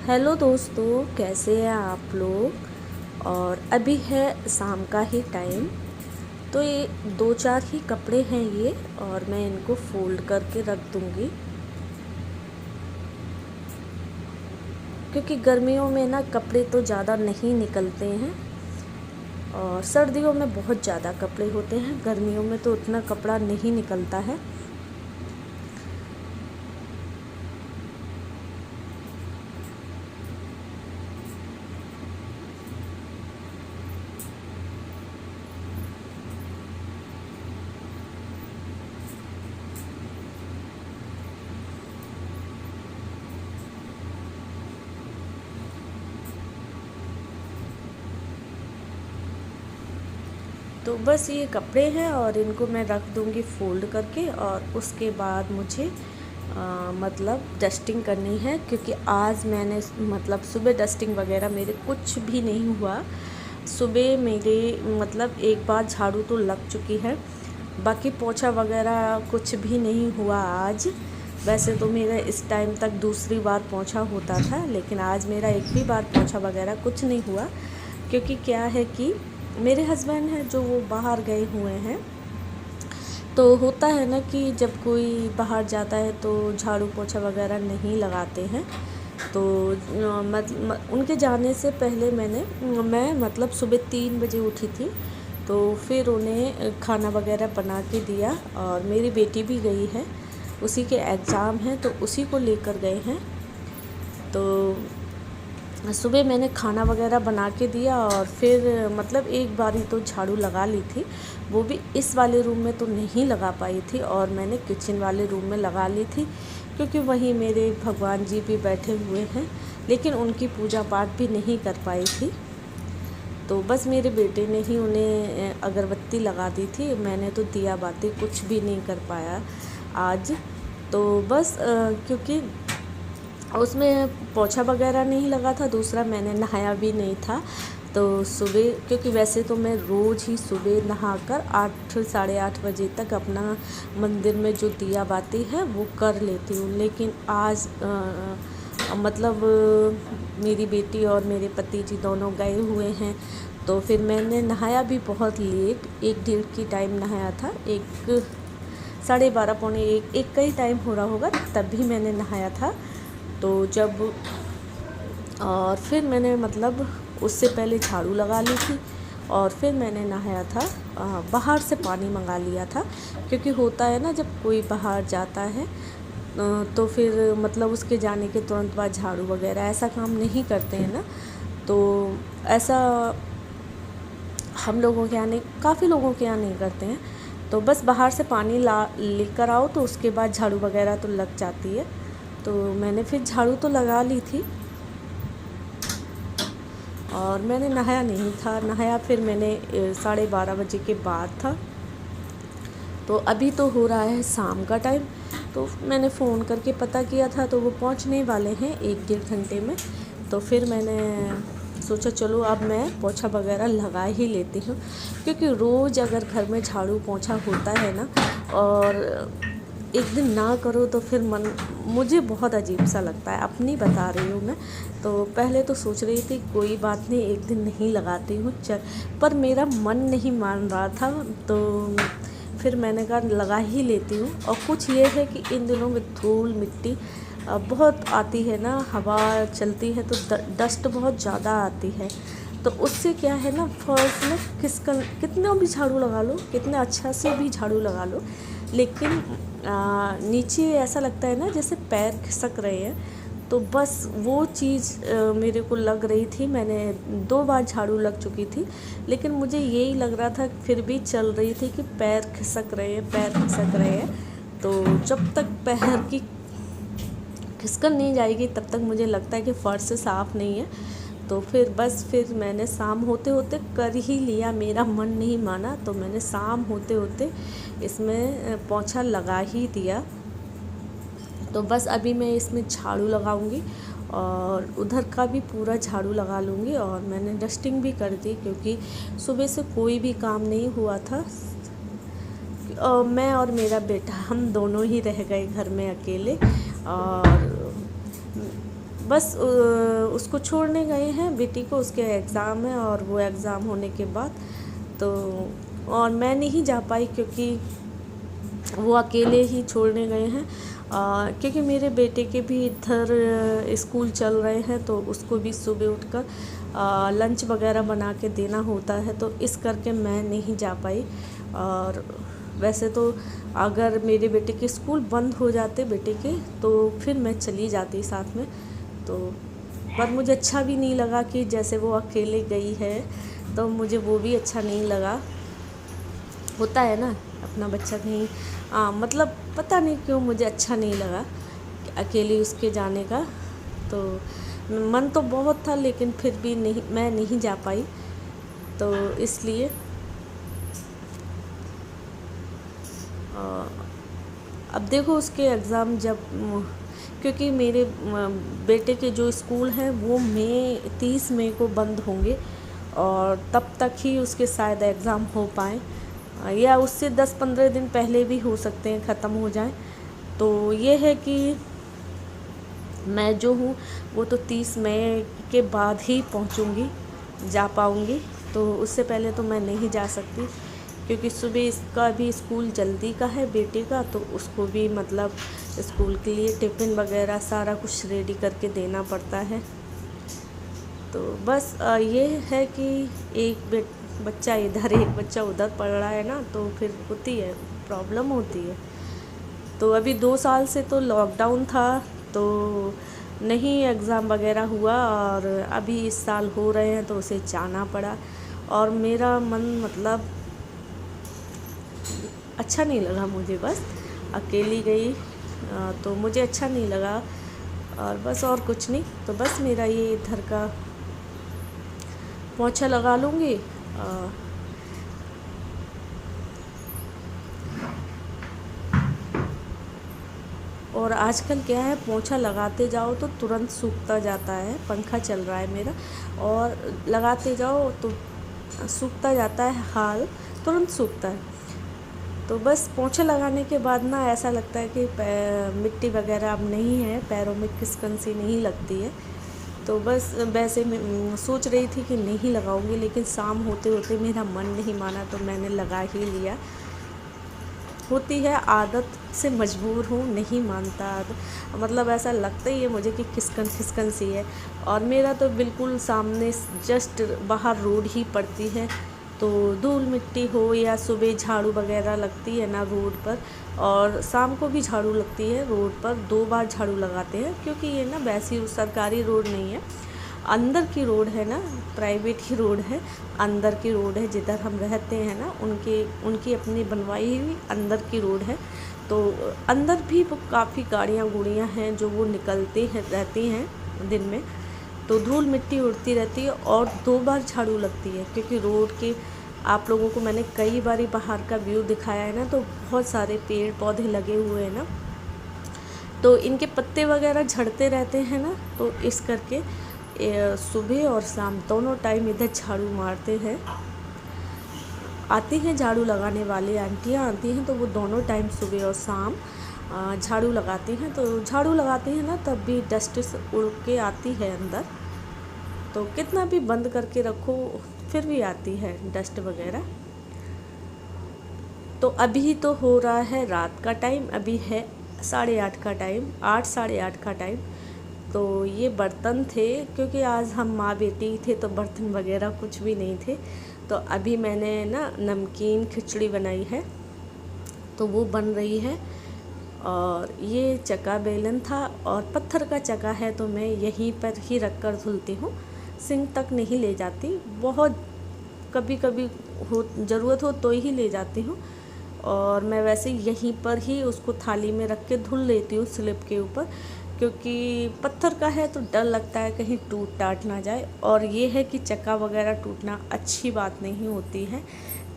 Hello दोस्तों, कैसे हैं आप लोग। और अभी है शाम का ही टाइम। तो ये दो चार ही कपड़े हैं ये, और मैं इनको फोल्ड करके रख दूँगी, क्योंकि गर्मियों में ना कपड़े तो ज़्यादा नहीं निकलते हैं और सर्दियों में बहुत ज़्यादा कपड़े होते हैं। गर्मियों में तो उतना कपड़ा नहीं निकलता है। तो बस ये कपड़े हैं और इनको मैं रख दूँगी फ़ोल्ड करके। और उसके बाद मुझे मतलब डस्टिंग करनी है, क्योंकि आज मैंने मतलब सुबह डस्टिंग वगैरह मेरे कुछ भी नहीं हुआ। सुबह मेरे मतलब एक बार झाड़ू तो लग चुकी है, बाकी पोछा वगैरह कुछ भी नहीं हुआ आज। वैसे तो मेरा इस टाइम तक दूसरी बार पोछा होता था, लेकिन आज मेरा एक भी बार पोछा वगैरह कुछ नहीं हुआ। क्योंकि क्या है कि मेरे हस्बैंड हैं जो वो बाहर गए हुए हैं। तो होता है ना कि जब कोई बाहर जाता है तो झाड़ू पोछा वगैरह नहीं लगाते हैं। तो उनके जाने से पहले मैं मतलब सुबह 3 बजे उठी थी। तो फिर उन्हें खाना वगैरह बना के दिया, और मेरी बेटी भी गई है, उसी के एग्ज़ाम हैं तो उसी को लेकर गए हैं। तो सुबह मैंने खाना वगैरह बना के दिया, और फिर मतलब एक बारी तो झाड़ू लगा ली थी, वो भी इस वाले रूम में तो नहीं लगा पाई थी, और मैंने किचन वाले रूम में लगा ली थी, क्योंकि वहीं मेरे भगवान जी भी बैठे हुए हैं, लेकिन उनकी पूजा पाठ भी नहीं कर पाई थी। तो बस मेरे बेटे ने ही उन्हें अगरबत्ती लगा दी थी, मैंने तो दिया बाती कुछ भी नहीं कर पाया आज। तो बस क्योंकि उसमें पोछा वगैरह नहीं लगा था, दूसरा मैंने नहाया भी नहीं था। तो सुबह, क्योंकि वैसे तो मैं रोज़ ही सुबह नहाकर 8 साढ़े 8 बजे तक अपना मंदिर में जो दिया बाती है वो कर लेती हूँ, लेकिन आज मतलब मेरी बेटी और मेरे पति जी दोनों गए हुए हैं। तो फिर मैंने नहाया भी बहुत लेट, 1 डेढ़ की टाइम नहाया था, 1 साढ़े 12 पौने 1 का ही टाइम हो रहा होगा, तब भी मैंने नहाया था। तो जब और फिर मैंने मतलब उससे पहले झाड़ू लगा ली थी, और फिर मैंने नहाया था। बाहर से पानी मंगा लिया था, क्योंकि होता है ना जब कोई बाहर जाता है तो फिर मतलब उसके जाने के तुरंत बाद झाड़ू वगैरह ऐसा काम नहीं करते हैं ना। तो ऐसा हम लोगों के यहाँ नहीं, काफ़ी लोगों के यहाँ नहीं करते हैं। तो बस बाहर से पानी लेकर आओ तो उसके बाद झाड़ू वगैरह तो लग जाती है। तो मैंने फिर झाड़ू तो लगा ली थी, और मैंने नहाया नहीं था। नहाया फिर मैंने 12:30 बजे के बाद था। तो अभी तो हो रहा है शाम का टाइम। तो मैंने फ़ोन करके पता किया था, तो वो पहुंचने वाले हैं 1 डेढ़ घंटे में। तो फिर मैंने सोचा चलो अब मैं पोछा वगैरह लगा ही लेती हूँ, क्योंकि रोज़ अगर घर में झाड़ू पोछा होता है ना, और एक दिन ना करो तो फिर मुझे बहुत अजीब सा लगता है। अपनी बता रही हूँ मैं। तो पहले तो सोच रही थी कोई बात नहीं, एक दिन नहीं लगाती हूँ चल, पर मेरा मन नहीं मान रहा था। तो फिर मैंने कहा लगा ही लेती हूँ। और कुछ ये है कि इन दिनों में धूल मिट्टी बहुत आती है ना, हवा चलती है तो डस्ट बहुत ज़्यादा आती है। तो उससे क्या है ना, फर्श में कितना भी झाड़ू लगा लो, कितना अच्छा से भी झाड़ू लगा लो, लेकिन नीचे ऐसा लगता है ना जैसे पैर खिसक रहे हैं। तो बस वो चीज़ मेरे को लग रही थी। मैंने 2 बार झाड़ू लग चुकी थी, लेकिन मुझे यही लग रहा था, फिर भी चल रही थी कि पैर खिसक रहे हैं, पैर खिसक रहे हैं। तो जब तक पैर की खिसकन नहीं जाएगी तब तक मुझे लगता है कि फ़र्श साफ़ नहीं है। तो फिर मैंने शाम होते होते कर ही लिया, मेरा मन नहीं माना, तो मैंने शाम होते होते इसमें पोछा लगा ही दिया। तो बस अभी मैं इसमें झाड़ू लगाऊंगी, और उधर का भी पूरा झाड़ू लगा लूँगी। और मैंने डस्टिंग भी कर दी, क्योंकि सुबह से कोई भी काम नहीं हुआ था। मैं और मेरा बेटा हम दोनों ही रह गए घर में अकेले। और बस उसको छोड़ने गए हैं बेटी को, उसके एग्ज़ाम है और वो एग्ज़ाम होने के बाद तो और मैं नहीं जा पाई क्योंकि वो अकेले ही छोड़ने गए हैं। क्योंकि मेरे बेटे के भी इधर स्कूल चल रहे हैं तो उसको भी सुबह उठकर लंच वगैरह बना के देना होता है, तो इस करके मैं नहीं जा पाई। और वैसे तो अगर मेरे बेटे के स्कूल बंद हो जाते बेटे के तो फिर मैं चली जाती साथ में। तो पर मुझे अच्छा भी नहीं लगा कि जैसे वो अकेले गई है, तो मुझे वो भी अच्छा नहीं लगा। होता है ना अपना बच्चा कहीं मतलब पता नहीं क्यों मुझे अच्छा नहीं लगा अकेले उसके जाने का। तो मन तो बहुत था लेकिन फिर भी नहीं, मैं नहीं जा पाई। तो इसलिए अब देखो उसके एग्ज़ाम जब क्योंकि मेरे बेटे के जो स्कूल हैं वो 30 मई को बंद होंगे और तब तक ही उसके शायद एग्ज़ाम हो पाए, या उससे 10-15 दिन पहले भी हो सकते हैं ख़त्म हो जाए। तो ये है कि मैं जो हूँ वो तो 30 मई के बाद ही पहुँचूँगी, जा पाऊँगी। तो उससे पहले तो मैं नहीं जा सकती क्योंकि सुबह इसका भी स्कूल जल्दी का है बेटे का, तो उसको भी मतलब स्कूल के लिए टिफ़िन वगैरह सारा कुछ रेडी करके देना पड़ता है। तो बस ये है कि एक बच्चा इधर एक बच्चा उधर पढ़ रहा है ना, तो फिर होती है प्रॉब्लम होती है। तो अभी 2 साल से तो लॉकडाउन था तो नहीं एग्ज़ाम वगैरह हुआ, और अभी इस साल हो रहे हैं तो उसे जाना पड़ा। और मेरा मन मतलब अच्छा नहीं लगा, मुझे बस अकेली गई तो मुझे अच्छा नहीं लगा और बस और कुछ नहीं। तो बस मेरा ये इधर का पोंछा लगा लूँगी। और आजकल क्या है, पोंछा लगाते जाओ तो तुरंत सूखता जाता है। पंखा चल रहा है मेरा और लगाते जाओ तो सूखता जाता है, हाल तुरंत सूखता है। तो बस पोंछा लगाने के बाद ना ऐसा लगता है कि मिट्टी वगैरह अब नहीं है, पैरों में खिसकन सी नहीं लगती है। तो बस वैसे मैं सोच रही थी कि नहीं लगाऊंगी, लेकिन शाम होते होते मेरा मन नहीं माना तो मैंने लगा ही लिया। होती है आदत से मजबूर हूँ, नहीं मानता मतलब ऐसा लगता ही है मुझे कि खिसकन खिसकन सी है। और मेरा तो बिल्कुल सामने जस्ट बाहर रोड ही पड़ती है, तो धूल मिट्टी हो या सुबह झाड़ू वगैरह लगती है ना रोड पर, और शाम को भी झाड़ू लगती है रोड पर। 2 बार झाड़ू लगाते हैं क्योंकि ये ना वैसी सरकारी रोड नहीं है, अंदर की रोड है ना, प्राइवेट ही रोड है, अंदर की रोड है। जिधर हम रहते हैं ना उनकी अपनी बनवाई हुई अंदर की रोड है। तो अंदर भी वो काफ़ी गाड़ियाँ गुड़ियाँ हैं जो वो निकलती हैं रहती हैं दिन में, तो धूल मिट्टी उड़ती रहती है। और 2 बार झाड़ू लगती है क्योंकि रोड के आप लोगों को मैंने कई बार बाहर का व्यू दिखाया है ना, तो बहुत सारे पेड़ पौधे लगे हुए हैं ना, तो इनके पत्ते वगैरह झड़ते रहते हैं ना, तो इस करके सुबह और शाम दोनों टाइम इधर झाड़ू मारते हैं। आती हैं झाड़ू लगाने वाले आंटियाँ आती हैं, तो वो दोनों टाइम सुबह और शाम झाड़ू लगाती हैं। तो झाड़ू लगाती हैं ना तब भी डस्ट उड़ के आती है अंदर, तो कितना भी बंद करके रखो फिर भी आती है डस्ट वगैरह। तो अभी तो हो रहा है रात का टाइम, अभी है 8:30 का टाइम, 8 साढ़े 8 का टाइम। तो ये बर्तन थे क्योंकि आज हम माँ बेटी थे तो बर्तन वगैरह कुछ भी नहीं थे। तो अभी मैंने ना नमकीन खिचड़ी बनाई है तो वो बन रही है। और ये चक्का बेलन था और पत्थर का चक्का है तो मैं यहीं पर ही रख कर धुलती हूँ, सिंक तक नहीं ले जाती। बहुत कभी कभी हो ज़रूरत हो तो ही ले जाती हूँ, और मैं वैसे यहीं पर ही उसको थाली में रख के धुल लेती हूँ स्लिप के ऊपर, क्योंकि पत्थर का है तो डर लगता है कहीं टूट टाट ना जाए। और ये है कि चक्का वगैरह टूटना अच्छी बात नहीं होती है,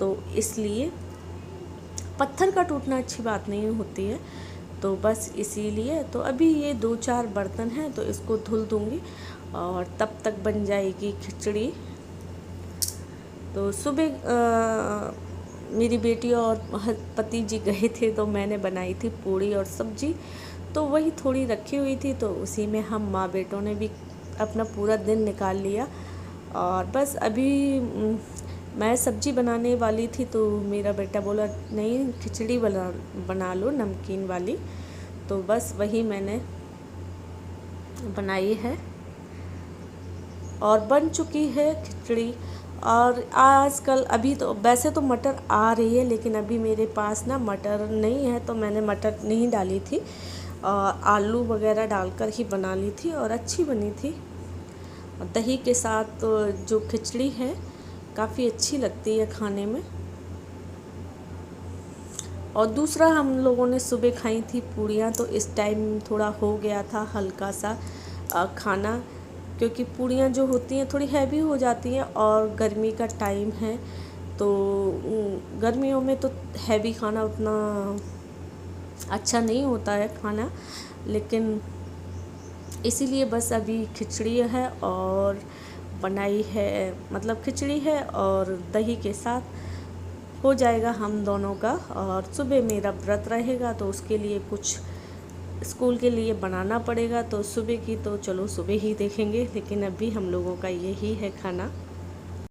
तो इसलिए पत्थर का टूटना अच्छी बात नहीं होती है, तो बस इसीलिए। तो अभी ये 2-4 बर्तन हैं तो इसको धुल दूँगी और तब तक बन जाएगी खिचड़ी। तो सुबह मेरी बेटी और पति जी गए थे तो मैंने बनाई थी पूड़ी और सब्जी, तो वही थोड़ी रखी हुई थी, तो उसी में हम माँ बेटों ने भी अपना पूरा दिन निकाल लिया। और बस अभी मैं सब्जी बनाने वाली थी तो मेरा बेटा बोला नहीं खिचड़ी बना लो नमकीन वाली, तो बस वही मैंने बनाई है और बन चुकी है खिचड़ी। और आजकल अभी तो वैसे तो मटर आ रही है, लेकिन अभी मेरे पास ना मटर नहीं है तो मैंने मटर नहीं डाली थी, आलू वगैरह डालकर ही बना ली थी और अच्छी बनी थी। दही के साथ तो जो खिचड़ी है काफ़ी अच्छी लगती है खाने में। और दूसरा हम लोगों ने सुबह खाई थी पूड़ियाँ, तो इस टाइम थोड़ा हो गया था हल्का सा खाना, क्योंकि पूड़ियाँ जो होती हैं थोड़ी हैवी हो जाती हैं और गर्मी का टाइम है, तो गर्मियों में तो हैवी खाना उतना अच्छा नहीं होता है खाना, लेकिन इसीलिए बस अभी खिचड़ी है और बनाई है, मतलब खिचड़ी है और दही के साथ हो जाएगा हम दोनों का। और सुबह मेरा व्रत रहेगा तो उसके लिए कुछ स्कूल के लिए बनाना पड़ेगा, तो सुबह की तो चलो सुबह ही देखेंगे, लेकिन अभी हम लोगों का यही है खाना।